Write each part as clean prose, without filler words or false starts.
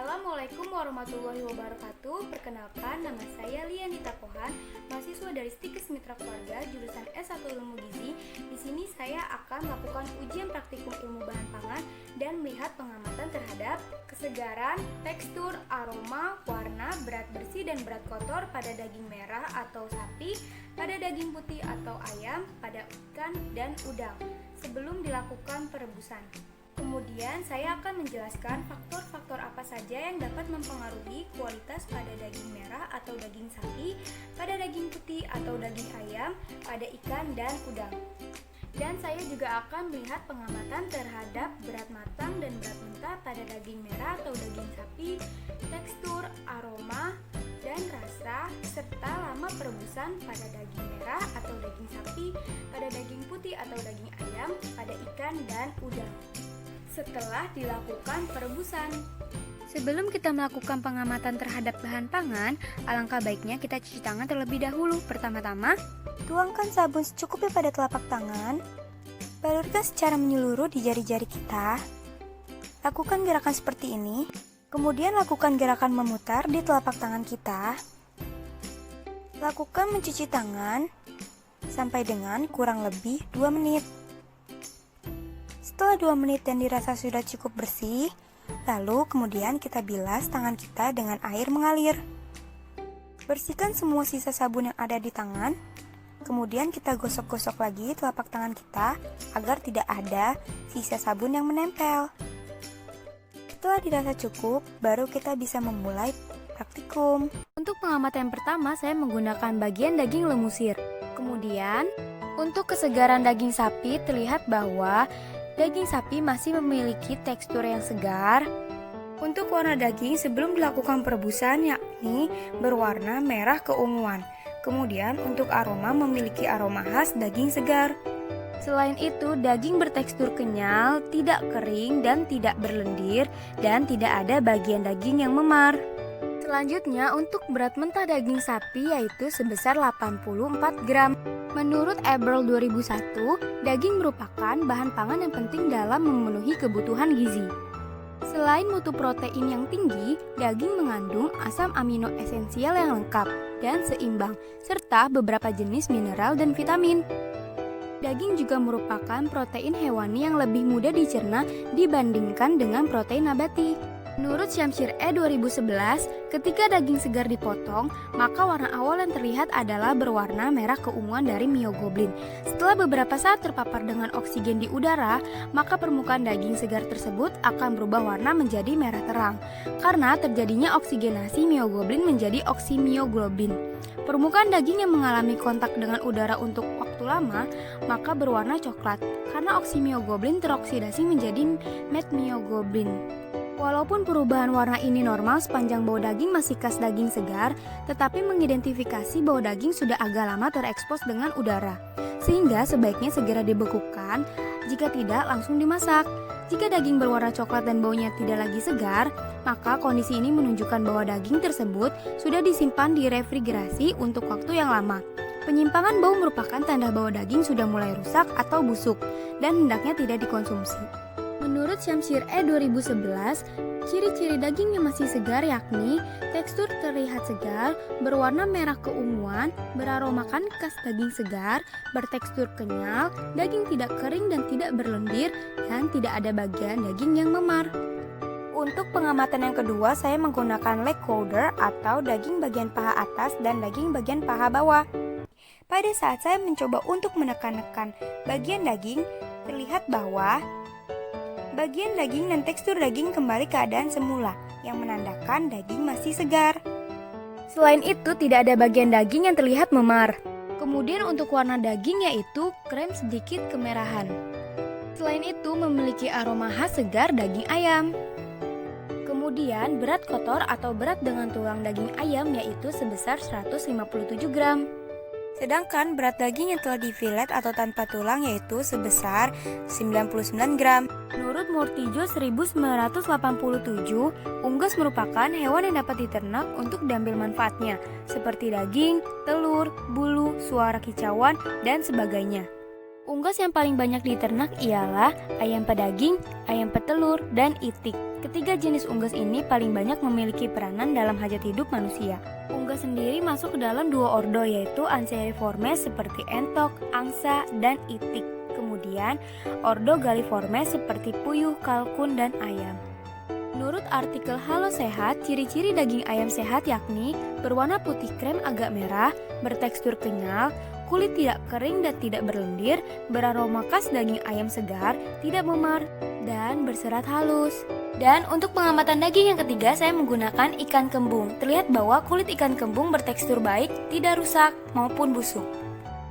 Assalamualaikum warahmatullahi wabarakatuh. Perkenalkan, nama saya Lianita Kohan, mahasiswa dari Stikes Mitra Keluarga jurusan S1 Ilmu Gizi. Di sini saya akan melakukan ujian praktikum ilmu bahan pangan dan melihat pengamatan terhadap kesegaran, tekstur, aroma, warna, berat bersih dan berat kotor pada daging merah atau sapi, pada daging putih atau ayam, pada ikan dan udang sebelum dilakukan perebusan. Kemudian saya akan menjelaskan faktor-faktor apa saja yang dapat mempengaruhi kualitas pada daging merah atau daging sapi, pada daging putih atau daging ayam, pada ikan dan udang. Dan saya juga akan melihat pengamatan terhadap berat matang dan berat mentah pada daging merah atau daging sapi, tekstur, aroma, dan rasa, serta lama perebusan pada daging merah atau daging sapi, pada daging putih atau daging ayam, pada ikan dan udang setelah dilakukan perebusan. Sebelum kita melakukan pengamatan terhadap bahan pangan, alangkah baiknya kita cuci tangan terlebih dahulu. Pertama-tama, tuangkan sabun secukupnya pada telapak tangan. Balurkan secara menyeluruh di jari-jari kita. Lakukan gerakan seperti ini. Kemudian lakukan gerakan memutar di telapak tangan kita. Lakukan mencuci tangan sampai dengan kurang lebih 2 menit. Setelah 2 menit dan dirasa sudah cukup bersih, lalu kemudian kita bilas tangan kita dengan air mengalir. Bersihkan semua sisa sabun yang ada di tangan. Kemudian kita gosok-gosok lagi telapak tangan kita agar tidak ada sisa sabun yang menempel. Setelah dirasa cukup, baru kita bisa memulai praktikum. Untuk pengamatan yang pertama, saya menggunakan bagian daging lemusir. Kemudian, untuk kesegaran daging sapi, terlihat bahwa daging sapi masih memiliki tekstur yang segar. Untuk warna daging sebelum dilakukan perebusan yakni berwarna merah keunguan. Kemudian untuk aroma memiliki aroma khas daging segar. Selain itu, daging bertekstur kenyal, tidak kering dan tidak berlendir, dan tidak ada bagian daging yang memar. Selanjutnya, untuk berat mentah daging sapi yaitu sebesar 84 gram. Menurut Eberl 2001, daging merupakan bahan pangan yang penting dalam memenuhi kebutuhan gizi. Selain mutu protein yang tinggi, daging mengandung asam amino esensial yang lengkap dan seimbang, serta beberapa jenis mineral dan vitamin. Daging juga merupakan protein hewani yang lebih mudah dicerna dibandingkan dengan protein nabati. Menurut Syamshir E 2011, ketika daging segar dipotong, maka warna awal yang terlihat adalah berwarna merah keunguan dari myoglobin. Setelah beberapa saat terpapar dengan oksigen di udara, maka permukaan daging segar tersebut akan berubah warna menjadi merah terang, karena terjadinya oksigenasi myoglobin menjadi oksimyoglobin. Permukaan daging yang mengalami kontak dengan udara untuk waktu lama, maka berwarna coklat, karena oksimyoglobin teroksidasi menjadi metmyoglobin. Walaupun perubahan warna ini normal sepanjang bau daging masih khas daging segar, tetapi mengidentifikasi bau daging sudah agak lama terekspos dengan udara, sehingga sebaiknya segera dibekukan, jika tidak langsung dimasak. Jika daging berwarna coklat dan baunya tidak lagi segar, maka kondisi ini menunjukkan bahwa daging tersebut sudah disimpan di refrigerasi untuk waktu yang lama. Penyimpangan bau merupakan tanda bahwa daging sudah mulai rusak atau busuk dan hendaknya tidak dikonsumsi. Menurut Syamshir E 2011, ciri-ciri daging yang masih segar yakni tekstur terlihat segar, berwarna merah keunguan, beromakan khas daging segar, bertekstur kenyal, daging tidak kering dan tidak berlendir, dan tidak ada bagian daging yang memar. Untuk pengamatan yang kedua, saya menggunakan leg quarter atau daging bagian paha atas dan daging bagian paha bawah. Pada saat saya mencoba untuk menekan-nekan bagian daging, terlihat bahwa bagian daging dan tekstur daging kembali keadaan semula, yang menandakan daging masih segar. Selain itu, tidak ada bagian daging yang terlihat memar. Kemudian untuk warna daging yaitu krem sedikit kemerahan. Selain itu, memiliki aroma khas segar daging ayam. Kemudian berat kotor atau berat dengan tulang daging ayam yaitu sebesar 157 gram. Sedangkan berat daging yang telah difilet atau tanpa tulang yaitu sebesar 99 gram. Menurut Murtijo 1987, unggas merupakan hewan yang dapat diternak untuk diambil manfaatnya, seperti daging, telur, bulu, suara kicauan, dan sebagainya. Unggas yang paling banyak diternak ialah ayam pedaging, ayam petelur, dan itik. Ketiga jenis unggas ini paling banyak memiliki peranan dalam hajat hidup manusia. Unggas sendiri masuk ke dalam dua ordo, yaitu Anseriformes seperti entok, angsa, dan itik. Kemudian ordo Galliformes seperti puyuh, kalkun, dan ayam. Menurut artikel Halo Sehat, ciri-ciri daging ayam sehat yakni berwarna putih krem agak merah, bertekstur kenyal, kulit tidak kering dan tidak berlendir, beraroma khas daging ayam segar, tidak memar, dan berserat halus. Dan untuk pengamatan daging yang ketiga, saya menggunakan ikan kembung. Terlihat bahwa kulit ikan kembung bertekstur baik, tidak rusak maupun busuk.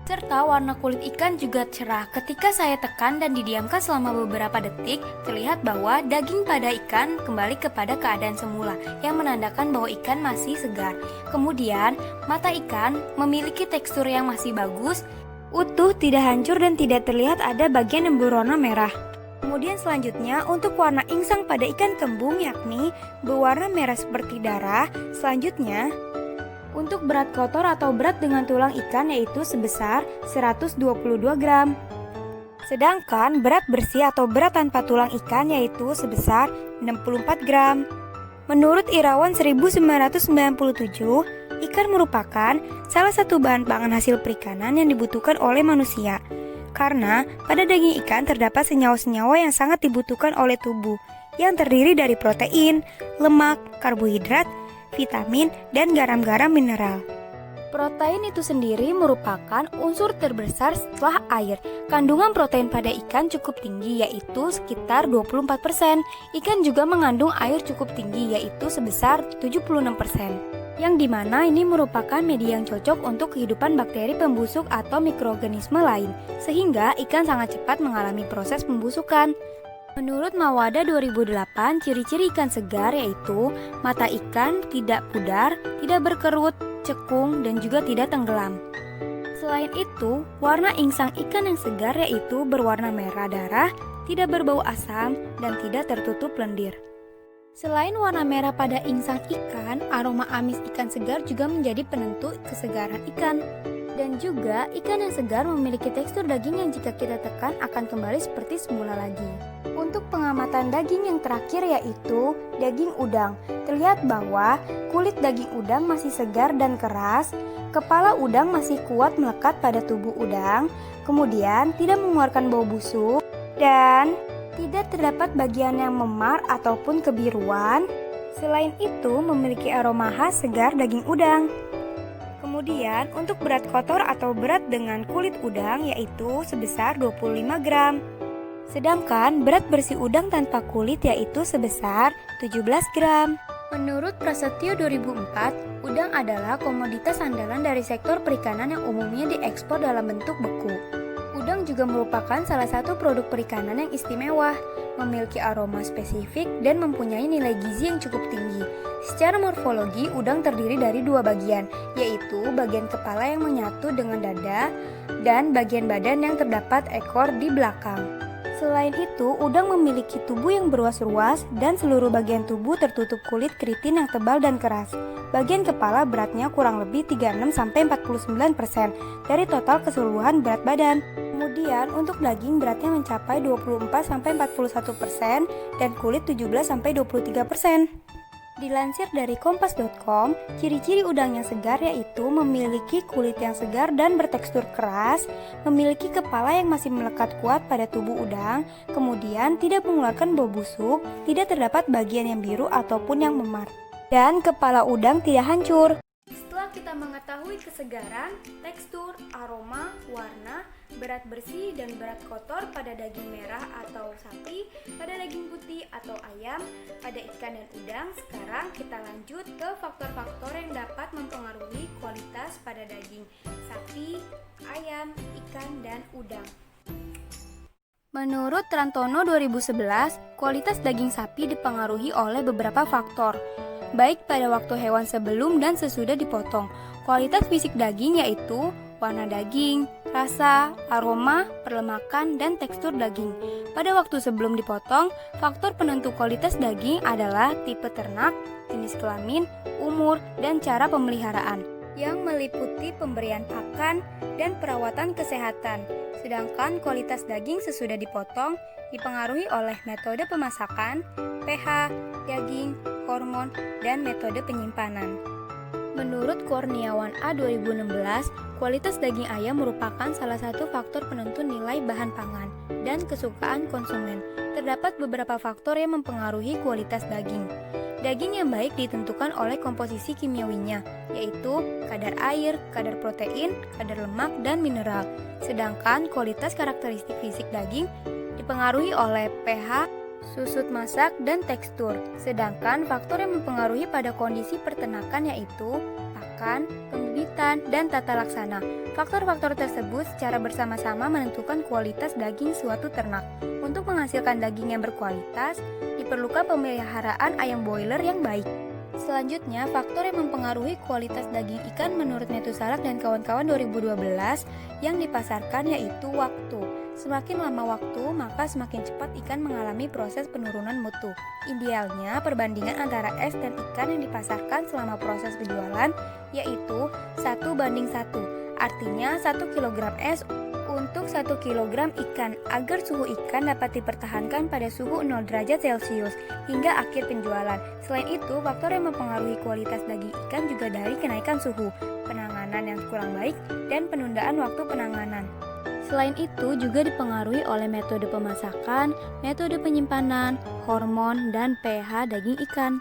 Serta warna kulit ikan juga cerah. Ketika saya tekan dan didiamkan selama beberapa detik, terlihat bahwa daging pada ikan kembali kepada keadaan semula, yang menandakan bahwa ikan masih segar. Kemudian, mata ikan memiliki tekstur yang masih bagus, utuh, tidak hancur, dan tidak terlihat ada bagian yang berwarna merah. Kemudian selanjutnya, untuk warna insang pada ikan kembung yakni berwarna merah seperti darah. Selanjutnya, untuk berat kotor atau berat dengan tulang ikan yaitu sebesar 122 gram. Sedangkan berat bersih atau berat tanpa tulang ikan yaitu sebesar 64 gram. Menurut Irawan 1997, ikan merupakan salah satu bahan pangan hasil perikanan yang dibutuhkan oleh manusia. Karena pada daging ikan terdapat senyawa-senyawa yang sangat dibutuhkan oleh tubuh, yang terdiri dari protein, lemak, karbohidrat, vitamin, dan garam-garam mineral. Protein itu sendiri merupakan unsur terbesar setelah air. Kandungan protein pada ikan cukup tinggi, yaitu sekitar 24%. Ikan juga mengandung air cukup tinggi, yaitu sebesar 76%. Yang dimana ini merupakan media yang cocok untuk kehidupan bakteri pembusuk atau mikroorganisme lain, sehingga ikan sangat cepat mengalami proses pembusukan. Menurut Mawada 2008, ciri-ciri ikan segar yaitu mata ikan tidak pudar, tidak berkerut, cekung, dan juga tidak tenggelam. Selain itu, warna insang ikan yang segar yaitu berwarna merah darah, tidak berbau asam, dan tidak tertutup lendir. Selain warna merah pada insang ikan, aroma amis ikan segar juga menjadi penentu kesegaran ikan. Dan juga, ikan yang segar memiliki tekstur daging yang jika kita tekan akan kembali seperti semula lagi. Untuk pengamatan daging yang terakhir yaitu daging udang. Terlihat bahwa kulit daging udang masih segar dan keras, kepala udang masih kuat melekat pada tubuh udang, kemudian tidak mengeluarkan bau busuk, dan tidak terdapat bagian yang memar ataupun kebiruan. Selain itu, memiliki aroma khas segar daging udang. Kemudian, untuk berat kotor atau berat dengan kulit udang yaitu sebesar 25 gram. Sedangkan berat bersih udang tanpa kulit yaitu sebesar 17 gram. Menurut Prasetyo 2004, udang adalah komoditas andalan dari sektor perikanan yang umumnya diekspor dalam bentuk beku. Udang juga merupakan salah satu produk perikanan yang istimewa, memiliki aroma spesifik dan mempunyai nilai gizi yang cukup tinggi. Secara morfologi, udang terdiri dari dua bagian, yaitu bagian kepala yang menyatu dengan dada dan bagian badan yang terdapat ekor di belakang. Selain itu, udang memiliki tubuh yang berruas-ruas dan seluruh bagian tubuh tertutup kulit keritin yang tebal dan keras. Bagian kepala beratnya kurang lebih 36-49% dari total keseluruhan berat badan. Kemudian untuk daging beratnya mencapai 24-41% dan kulit 17-23%. Dilansir dari kompas.com, ciri-ciri udang yang segar yaitu memiliki kulit yang segar dan bertekstur keras, memiliki kepala yang masih melekat kuat pada tubuh udang, kemudian tidak mengeluarkan bau busuk, tidak terdapat bagian yang biru ataupun yang memar, dan kepala udang tidak hancur. Setelah kita mengetahui kesegaran, tekstur, aroma, warna, berat bersih dan berat kotor pada daging merah atau sapi, pada daging putih atau ayam, pada ikan dan udang, sekarang kita lanjut ke faktor-faktor yang dapat mempengaruhi kualitas pada daging sapi, ayam, ikan, dan udang. Menurut Trantono 2011, kualitas daging sapi dipengaruhi oleh beberapa faktor, baik pada waktu hewan sebelum dan sesudah dipotong. Kualitas fisik daging yaitu warna daging, rasa, aroma, perlemakan, dan tekstur daging. Pada waktu sebelum dipotong, faktor penentu kualitas daging adalah tipe ternak, jenis kelamin, umur, dan cara pemeliharaan. yang meliputi pemberian pakan dan perawatan kesehatan. Sedangkan kualitas daging sesudah dipotong dipengaruhi oleh metode pemasakan, pH, daging, hormon, dan metode penyimpanan. Menurut Kurniawan A 2016, kualitas daging ayam merupakan salah satu faktor penentu nilai bahan pangan dan kesukaan konsumen. Terdapat beberapa faktor yang mempengaruhi kualitas daging. Daging yang baik ditentukan oleh komposisi kimiawinya, yaitu kadar air, kadar protein, kadar lemak, dan mineral. Sedangkan kualitas karakteristik fisik daging dipengaruhi oleh pH, susut masak, dan tekstur. Sedangkan faktor yang mempengaruhi pada kondisi peternakan yaitu pakan, pembibitan, dan tata laksana. Faktor-faktor tersebut secara bersama-sama menentukan kualitas daging suatu ternak. Untuk menghasilkan daging yang berkualitas, diperlukan pemeliharaan ayam broiler yang baik. Selanjutnya, faktor yang mempengaruhi kualitas daging ikan menurut Metusalak dan kawan-kawan 2012 yang dipasarkan yaitu waktu. Semakin lama waktu, maka semakin cepat ikan mengalami proses penurunan mutu. Idealnya, perbandingan antara es dan ikan yang dipasarkan selama proses penjualan yaitu 1:1. Artinya 1 kg es untuk 1 kg ikan agar suhu ikan dapat dipertahankan pada suhu 0 derajat Celcius hingga akhir penjualan. Selain itu, faktor yang mempengaruhi kualitas daging ikan juga dari kenaikan suhu, penanganan yang kurang baik, dan penundaan waktu penanganan. Selain itu juga dipengaruhi oleh metode pemasakan, metode penyimpanan, hormon, dan pH daging ikan.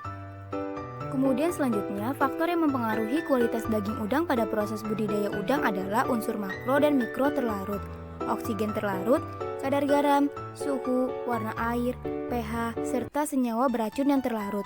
Kemudian selanjutnya, faktor yang mempengaruhi kualitas daging udang pada proses budidaya udang adalah unsur makro dan mikro terlarut, oksigen terlarut, kadar garam, suhu, warna air, pH, serta senyawa beracun yang terlarut.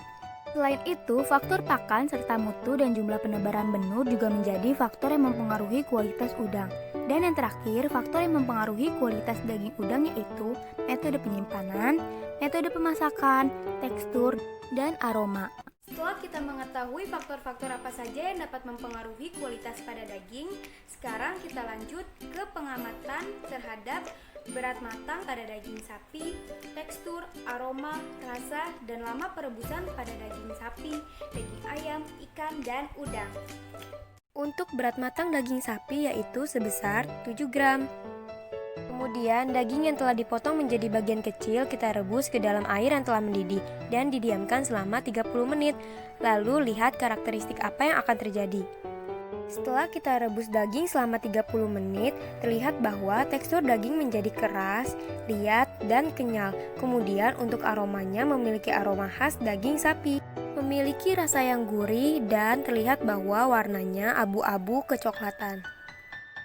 Selain itu, faktor pakan serta mutu dan jumlah penebaran benur juga menjadi faktor yang mempengaruhi kualitas udang. Dan yang terakhir, faktor yang mempengaruhi kualitas daging udang yaitu metode penyimpanan, metode pemasakan, tekstur, dan aroma. Setelah kita mengetahui faktor-faktor apa saja yang dapat mempengaruhi kualitas pada daging, sekarang kita lanjut ke pengamatan terhadap berat matang pada daging sapi, tekstur, aroma, rasa, dan lama perebusan pada daging sapi, daging ayam, ikan, dan udang. Untuk berat matang daging sapi yaitu sebesar 7 gram. Kemudian daging yang telah dipotong menjadi bagian kecil kita rebus ke dalam air yang telah mendidih dan didiamkan selama 30 menit. Lalu lihat karakteristik apa yang akan terjadi. Setelah kita rebus daging selama 30 menit, terlihat bahwa tekstur daging menjadi keras, liat, dan kenyal. Kemudian untuk aromanya memiliki aroma khas daging sapi. Memiliki rasa yang gurih dan terlihat bahwa warnanya abu-abu kecoklatan.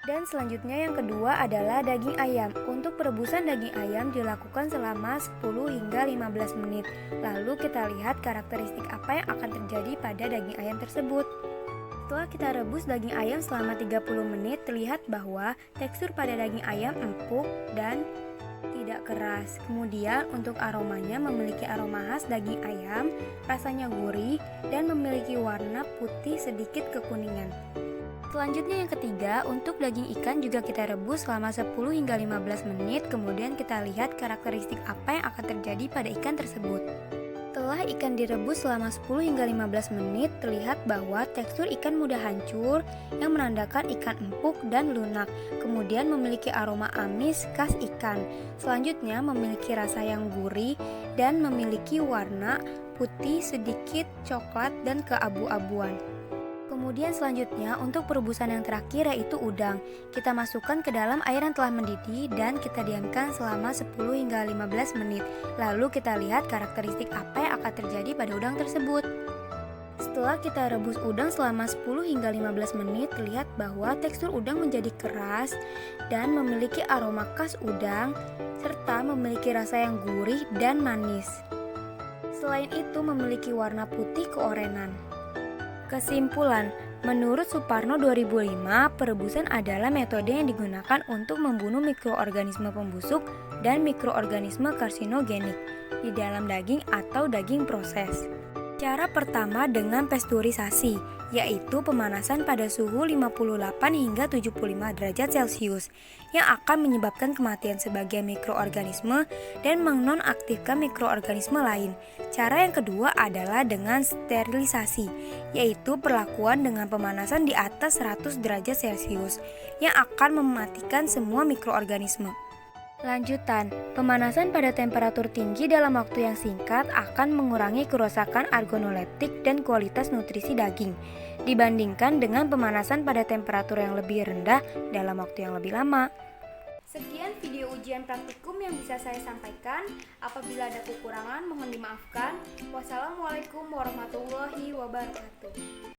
Dan selanjutnya yang kedua adalah daging ayam. Untuk perebusan daging ayam dilakukan selama 10 hingga 15 menit. Lalu kita lihat karakteristik apa yang akan terjadi pada daging ayam tersebut. Setelah kita rebus daging ayam selama 30 menit, terlihat bahwa tekstur pada daging ayam empuk dan tidak keras. Kemudian untuk aromanya memiliki aroma khas daging ayam, rasanya gurih dan memiliki warna putih sedikit kekuningan. Selanjutnya yang ketiga, untuk daging ikan juga kita rebus selama 10 hingga 15 menit, kemudian kita lihat karakteristik apa yang akan terjadi pada ikan tersebut. Setelah ikan direbus selama 10 hingga 15 menit, terlihat bahwa tekstur ikan mudah hancur yang menandakan ikan empuk dan lunak, kemudian memiliki aroma amis khas ikan. Selanjutnya memiliki rasa yang gurih dan memiliki warna putih sedikit coklat dan keabu-abuan. Kemudian selanjutnya untuk perebusan yang terakhir yaitu udang. Kita masukkan ke dalam air yang telah mendidih dan kita diamkan selama 10 hingga 15 menit. Lalu kita lihat karakteristik apa yang akan terjadi pada udang tersebut. Setelah kita rebus udang selama 10 hingga 15 menit, terlihat bahwa tekstur udang menjadi keras dan memiliki aroma khas udang serta memiliki rasa yang gurih dan manis. Selain itu memiliki warna putih keorenan. Kesimpulan, menurut Suparno 2005, perebusan adalah metode yang digunakan untuk membunuh mikroorganisme pembusuk dan mikroorganisme karsinogenik di dalam daging atau daging proses. Cara pertama dengan pasteurisasi, yaitu pemanasan pada suhu 58 hingga 75 derajat Celcius yang akan menyebabkan kematian sebagian mikroorganisme dan menonaktifkan mikroorganisme lain. Cara yang kedua adalah dengan sterilisasi, yaitu perlakuan dengan pemanasan di atas 100 derajat Celcius yang akan mematikan semua mikroorganisme. Lanjutan, pemanasan pada temperatur tinggi dalam waktu yang singkat akan mengurangi kerusakan organoleptik dan kualitas nutrisi daging dibandingkan dengan pemanasan pada temperatur yang lebih rendah dalam waktu yang lebih lama. Sekian video ujian praktikum yang bisa saya sampaikan. Apabila ada kekurangan mohon dimaafkan. Wassalamualaikum warahmatullahi wabarakatuh.